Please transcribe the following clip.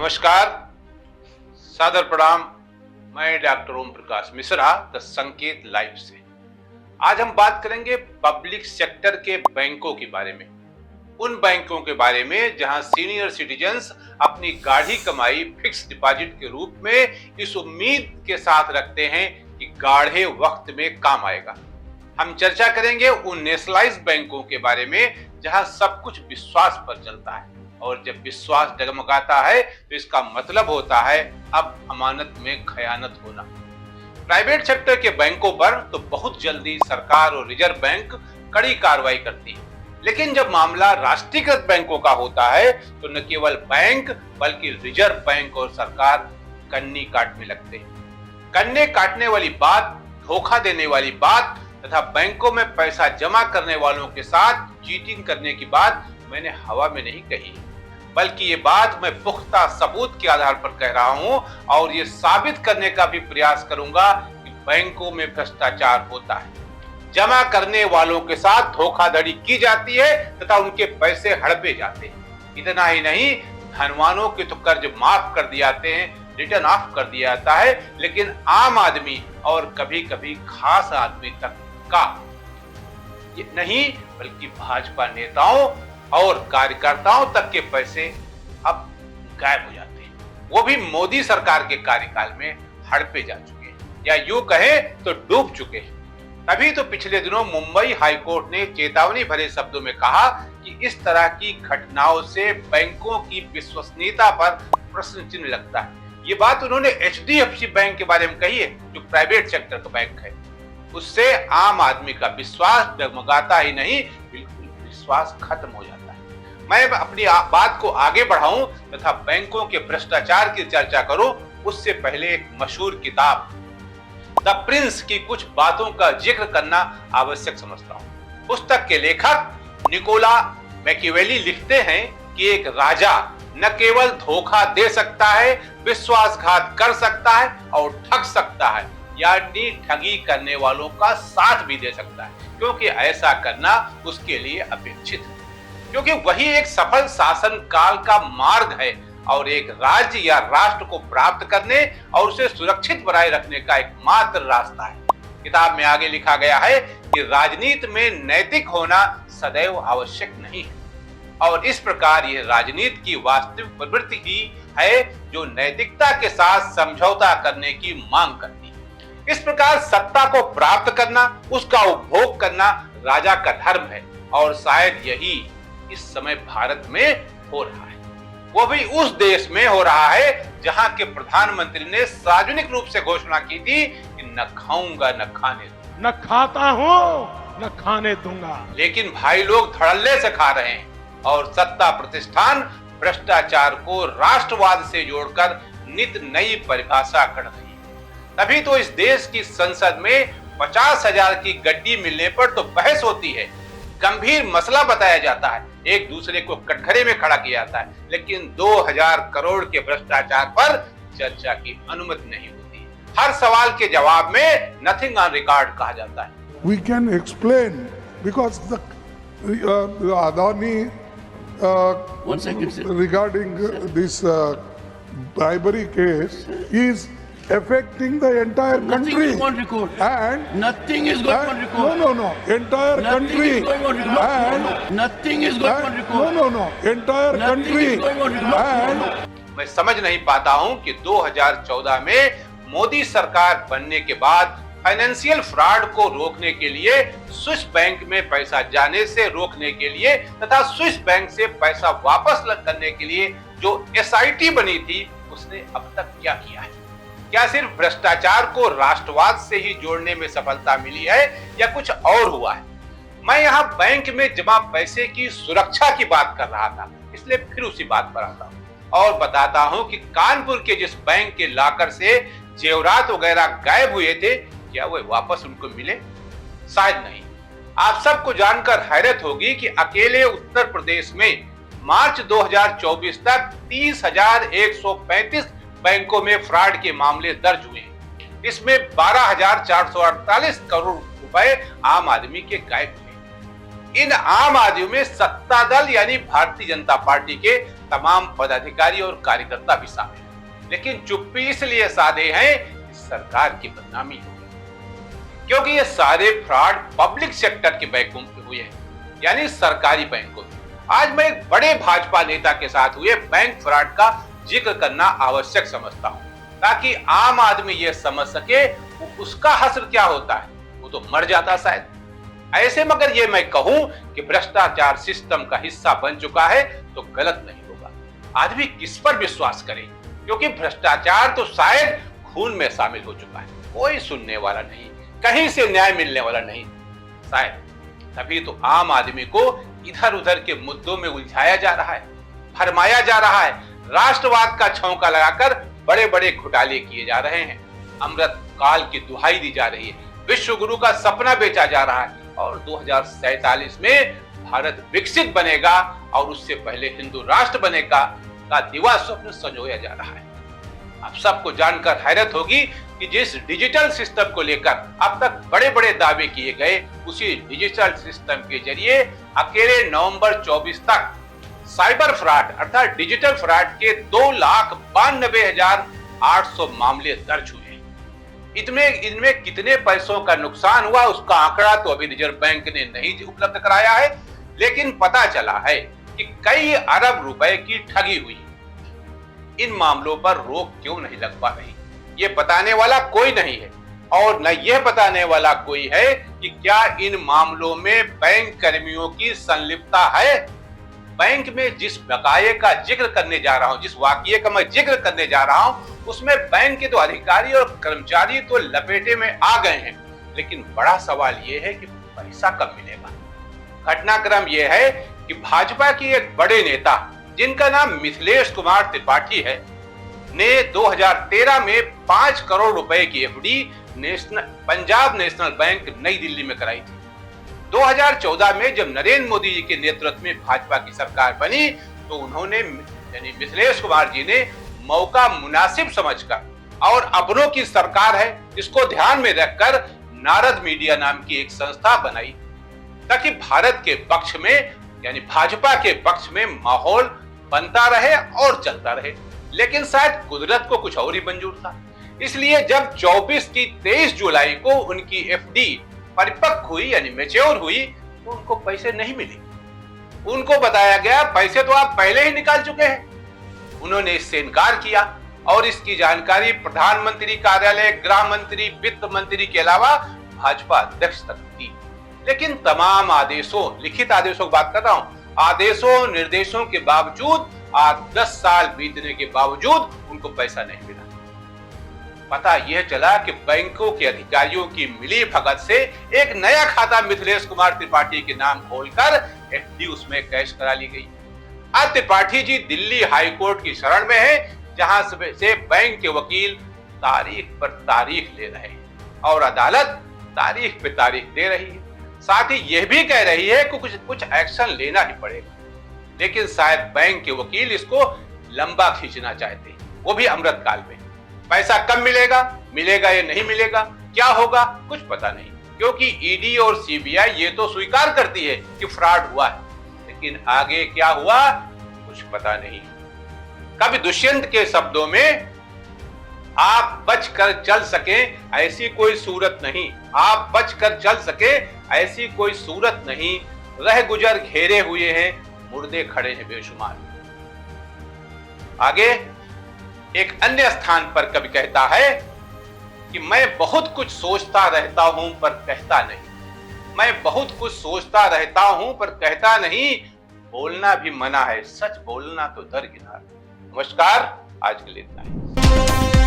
नमस्कार, सादर प्रणाम। मैं doctor Om Prakash Mishra the Sanket live से। आज हम बात करेंगे पब्लिक सेक्टर के बैंकों के बारे में। उन बैंकों के बारे में जहां सीनियर सिटीजन्स अपनी गाढ़ी कमाई फिक्स डिपॉजिट के रूप में इस उम्मीद के साथ रखते हैं कि गाढ़े वक्त में काम आएगा। हम चर्चा करेंगे उन नेशनलाइज्ड बैंकों के बारे में जहां सब कुछ विश्वास पर चलता है, और जब विश्वास डगमगाता है तो इसका मतलब होता है अब अमानत में खयानत होना। प्राइवेट सेक्टर के बैंकों पर तो बहुत जल्दी सरकार और रिजर्व बैंक कड़ी कार्रवाई करती है, लेकिन जब मामला राष्ट्रीयकृत बैंकों का होता है तो न केवल बैंक बल्कि रिजर्व बैंक और सरकार कन्नी काटने लगते हैं। कन्ने काटने वाली बात, धोखा देने वाली बात तथा बैंकों में पैसा जमा करने वालों के साथ चीटिंग करने की बात मैंने हवा में नहीं कही, बल्कि ये बात मैं पुख्ता सबूत के आधार पर कह रहा हूं और ये साबित करने का भी प्रयास करूंगा कि बैंकों में भ्रष्टाचार होता है। जमा करने वालों के साथ धोखाधड़ी की जाती है तथा उनके पैसे हड़पे जाते हैं। इतना ही नहीं, धनवानों के तो कर्ज माफ कर दिए जाते हैं, रिटर्न ऑफ कर दिया जाता है, लेकिन आम आदमी और कभी कभी खास आदमी तक का नहीं बल्कि भाजपा नेताओं और कार्यकर्ताओं तक के पैसे अब गायब हो जाते हैं। वो भी मोदी सरकार के कार्यकाल में हड़पे जा चुके हैं, या यूं कहें तो डूब चुके हैं। तभी तो पिछले दिनों मुंबई हाईकोर्ट ने चेतावनी भरे शब्दों में कहा कि इस तरह की घटनाओं से बैंकों की विश्वसनीयता पर प्रश्न चिन्ह लगता है। ये बात उन्होंने एचडीएफसी बैंक के बारे में कही है, जो प्राइवेट सेक्टर का बैंक है। उससे आम आदमी का विश्वास डगमगाता ही नहीं, बिल्कुल विश्वास खत्म हो जाता है। मैं अपनी बात को आगे बढ़ाऊं तथा बैंकों के भ्रष्टाचार की चर्चा करूं, उससे पहले एक मशहूर किताब द प्रिंस की कुछ बातों का जिक्र करना आवश्यक समझता हूं। पुस्तक के लेखक निकोला मैकियावेली लिखते हैं कि एक राजा न केवल धोखा दे सकता है, विश्वासघात कर सकता है और ठग सकता है, यानी ठगी करने वालों का साथ भी दे सकता है, क्योंकि ऐसा करना उसके लिए अपेक्षित है, क्योंकि वही एक सफल शासन काल का मार्ग है और एक राज्य या राष्ट्र को प्राप्त करने और उसे सुरक्षित बनाए रखने का एकमात्र रास्ता है। किताब में आगे लिखा गया है कि राजनीति में नैतिक होना सदैव आवश्यक नहीं है, और इस प्रकार यह राजनीति की वास्तविक प्रवृत्ति ही है जो नैतिकता के साथ समझौता करने की मांग करती है। इस प्रकार सत्ता को प्राप्त करना, उसका उपभोग करना राजा का धर्म है, और शायद यही इस समय भारत में हो रहा है। वो भी उस देश में हो रहा है जहां के प्रधानमंत्री ने सार्वजनिक रूप से घोषणा की थी कि न खाऊंगा न खाने दूंगा, न खाता हूं न खाने दूंगा, लेकिन भाई लोग धड़ल्ले से खा रहे हैं और सत्ता प्रतिष्ठान भ्रष्टाचार को राष्ट्रवाद से जोड़कर नित नई परिभाषा कर रही है। तभी तो इस देश की संसद में 50,000 की गड्डी मिलने पर तो बहस होती है, गंभीर मसला बताया जाता है, एक दूसरे को कटघरे में खड़ा किया जाता है, लेकिन 2000 करोड़ के भ्रष्टाचार पर चर्चा की अनुमति नहीं होती। हर सवाल के जवाब में नथिंग ऑन रिकॉर्ड कहा जाता है। We can explain because the Adani One second, sir. regarding this bribery case is affecting the entire Nothing country. is going on record. And Nothing is going on record. no, entire Nothing country. is going on record. And Nothing is going on record. no, entire Nothing country. is going on record. And मैं समझ नहीं पाता हूं कि 2014 में मोदी सरकार बनने के बाद फाइनेंशियल फ्रॉड को रोकने के लिए, स्विस बैंक में पैसा जाने से रोकने के लिए तथा स्विस बैंक से पैसा वापस करने के लिए जो एसआईटी बनी थी, उसने अब तक क्या किया है? क्या सिर्फ भ्रष्टाचार को राष्ट्रवाद से ही जोड़ने में सफलता मिली है या कुछ और हुआ है? मैं यहाँ बैंक में जमा पैसे की सुरक्षा की बात कर रहा था, इसलिए फिर उसी बात पर आता हूँ और बताता हूँ कि कानपुर के जिस बैंक के लॉकर से जेवरात वगैरह गायब हुए थे, क्या वो वापस उनको मिले? शायद नहीं। आप सबको जानकर हैरत होगी कि अकेले उत्तर प्रदेश में मार्च 2024 तक 30,135 बैंकों में फ्रॉड के मामले दर्ज हुए। इसमें 12,448 करोड़ रुपए आम आदमी के गायब हुए। इन आम आदमी में सत्ता दल यानी भारतीय जनता पार्टी के तमाम पदाधिकारी और कार्यकर्ता भी शामिल हैं। लेकिन चुप्पी इसलिए साधे हैं कि सरकार की बदनामी हो गई, क्योंकि ये सारे फ्रॉड पब्लिक सेक्टर के बैंकों में हुए हैं, यानी सरकारी बैंकों में। आज मैं एक बड़े भाजपा नेता के साथ हुए बैंक फ्रॉड का जिक्र करना आवश्यक समझता हूं, ताकि आम आदमी यह समझ सके वो उसका हश्र क्या होता है, वो तो मर जाता शायद। ऐसे में अगर ये मैं कहूं कि भ्रष्टाचार सिस्टम का हिस्सा बन चुका है तो गलत नहीं होगा। आदमी किस पर विश्वास करे, क्योंकि भ्रष्टाचार तो शायद खून में शामिल हो चुका है। कोई सुनने वाला नहीं, कहीं से न्याय मिलने वाला नहीं शायद। तभी तो आम आदमी को इधर उधर के मुद्दों में उलझाया जा रहा है, भरमाया जा रहा है, राष्ट्रवाद का छौंका लगाकर बड़े बड़े घोटाले किए जा रहे हैं, अमृत काल की दुहाई दी जा रही है, विश्व गुरु का सपना बेचा जा रहा है और 2047 में भारत विकसित बनेगा और उससे पहले हिंदू राष्ट्र बनेगा का दिवा स्वप्न संजोया जा रहा है। आप सबको जानकर हैरत होगी कि जिस डिजिटल सिस्टम को लेकर अब तक बड़े बड़े दावे किए गए, उसी डिजिटल सिस्टम के जरिए अकेले नवंबर 24 तक साइबर फ्रॉड अर्थात डिजिटल फ्रॉड के 2,92,800 मामले दर्ज हुए। इनमें कितने पैसों का नुकसान हुआ उसका आंकड़ा तो अभी रिजर्व बैंक ने नहीं उपलब्ध कराया है, लेकिन पता चला है कि कई अरब रुपए की ठगी हुई। इन मामलों पर रोक क्यों नहीं लग पा रही, ये बताने वाला कोई नहीं है, और न यह बताने वाला कोई है कि क्या इन मामलों में बैंक कर्मियों की संलिप्तता है। बैंक में जिस बकाये का जिक्र करने जा रहा हूं, जिस वाकये का मैं जिक्र करने जा रहा हूं, उसमें बैंक के तो अधिकारी और कर्मचारी तो लपेटे में आ गए हैं, लेकिन बड़ा सवाल यह है कि पैसा कब मिलेगा। घटनाक्रम यह है कि भाजपा की एक बड़े नेता जिनका नाम मिथिलेश कुमार त्रिपाठी है ने 2013 में 5 करोड़ रुपए की एफडी पंजाब नेशनल बैंक नई दिल्ली में कराई थी। 2014 में जब नरेंद्र मोदी जी के नेतृत्व में भाजपा की सरकार बनी तो उन्होंने यानी मिथिलेश कुमार जी ने मौका मुनासिब समझकर और अपनों की सरकार है इसको ध्यान में रखकर नारद मीडिया नाम की एक संस्था बनाई, ताकि भारत के पक्ष में यानी भाजपा के पक्ष में माहौल बनता रहे और चलता रहे। लेकिन शायद कुदरत को कुछ और ही मंजूर था, इसलिए जब 23 जुलाई को उनकी एफडी परिपक्व हुई यानी मैच्योर हुई तो उनको पैसे नहीं मिले। उनको बताया गया पैसे तो आप पहले ही निकाल चुके हैं। उन्होंने इससे इनकार किया और इसकी जानकारी प्रधानमंत्री कार्यालय, गृह मंत्री, वित्त मंत्री के अलावा भाजपा अध्यक्ष तक दी। लेकिन तमाम आदेशों, लिखित आदेशों की बात कर रहा हूं, आदेशों निर्देशों के बावजूद आज 10 साल बीतने के बावजूद उनको पैसा नहीं मिला। पता यह चला कि बैंकों के अधिकारियों की मिली भगत से एक नया खाता मिथिलेश कुमार त्रिपाठी के नाम खोलकर एफडी उसमें कैश करा ली गई। आज त्रिपाठी जी दिल्ली हाई कोर्ट की शरण में है, जहां से बैंक के वकील तारीख पर तारीख ले रहे हैं और अदालत तारीख पे तारीख दे रही है। साथ ही यह भी कह रही है कि कुछ एक्शन लेना ही पड़ेगा, लेकिन शायद बैंक के वकील इसको लंबा खींचना चाहते हैं, वो भी अमृत काल में। पैसा कब मिलेगा, मिलेगा या नहीं मिलेगा, क्या होगा, कुछ पता नहीं, क्योंकि ईडी और सीबीआई ये तो स्वीकार करती है कि फ्रॉड हुआ है, लेकिन आगे क्या हुआ कुछ पता नहीं। कभी दुष्यंत के शब्दों में आप बचकर चल सके ऐसी कोई सूरत नहीं, आप बचकर चल सके ऐसी कोई सूरत नहीं, रह गुजर घेरे हुए हैं, मुर्दे खड़े हैं बेशुमार। आगे एक अन्य स्थान पर कवि कहता है कि मैं बहुत कुछ सोचता रहता हूं पर कहता नहीं, मैं बहुत कुछ सोचता रहता हूं पर कहता नहीं, बोलना भी मना है, सच बोलना तो दरकिनार। नमस्कार, आज के लिए इतना ही।